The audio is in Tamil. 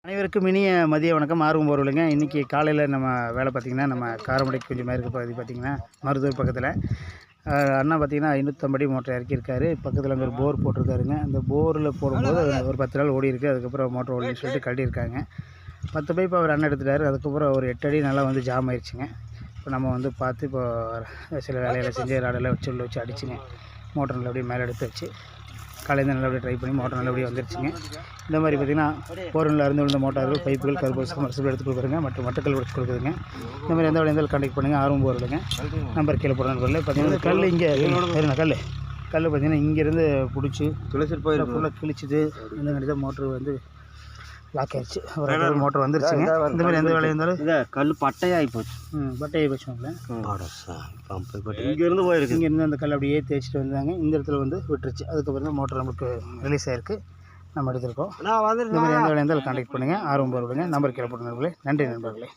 அனைவருக்கும் இனிய மதிய வணக்கம். ஆர்வம் போகிறவங்க இன்றைக்கி காலையில் நம்ம வேலை பார்த்திங்கன்னா நம்ம காரமடைக்கு கொஞ்சம் மேற்கு பகுதி பார்த்திங்கன்னா மருதூர் பக்கத்தில் அண்ணா பார்த்திங்கன்னா 550 அடி மோட்டர் இறக்கியிருக்காரு. பக்கத்தில் அங்கே ஒரு போர் போட்டிருக்காருங்க. அந்த போரில் போடும்போது ஒரு 10 நாள் ஓடி இருக்குது. அதுக்கப்புறம் மோட்டர் ஓடின்னு சொல்லிட்டு கட்டியிருக்காங்க. 10 பைப்பு அவர் அண்ணன் எடுத்துட்டார். அதுக்கப்புறம் ஒரு 8 அடி நல்லா வந்து ஜாம் ஆயிடுச்சுங்க. இப்போ நம்ம வந்து பார்த்து இப்போ சில வேலைகளை செஞ்சு ராடெல்லாம் வச்சு அடிச்சுங்க. மோட்டர் நல்லபடியாக மேலே எடுத்து வச்சு காலையில் நல்லபடியாக ட்ரை பண்ணி மோட்டர் நல்லபடியாக வந்துருச்சுங்க. இந்த மாதிரி பார்த்திங்கன்னா போரில் அருந்து விழுந்த மோட்டார்கள், பைப்புகள், கருப்பூசம், மரசல் எடுத்து கொடுக்குறங்க மற்றும் மட்டக்கல் எடுத்து கொடுக்குதுங்க. இந்த மாதிரி எந்த வேலை இருந்தாலும் கான்டெக்ட் பண்ணுங்கள். ஆர்வம் போகிறதுங்க நம்பர் கீழே போடுறேன். பார்த்திங்கன்னா கல் இங்கே கல் பார்த்திங்கன்னா இங்கேருந்து பிடிச்சி துளசிட்டு போய் ஃபுல்லாக கிழிச்சிது. இந்த மாதிரி தான் மோட்ரு வந்து லாக் ஆகிடுச்சு. ஒரு மோட்டர் வந்துருச்சுங்க. இந்த மாதிரி எந்த வேலையாக இருந்தாலும் கல் பட்டையாகி போச்சு. பட்டையாகி போச்சுங்களே. இங்கேருந்து போயிருக்கு. இங்கேருந்து அந்த கல் அப்படியே தேய்ச்சிட்டு வந்தாங்க. இந்த இடத்துல வந்து விட்டுருச்சு. அதுக்கப்புறம் தான் மோட்டர் நமக்கு ரிலீஸ் ஆகிருக்கு. நம்ம எடுத்திருக்கோம். இந்த மாதிரி எந்த வேலையாக இருந்தாலும் கான்டெக்ட் பண்ணுங்கள். ஆர்வம் போகிறவங்க நம்பர் கீழே போடுங்க. நன்றி நண்பர்களே.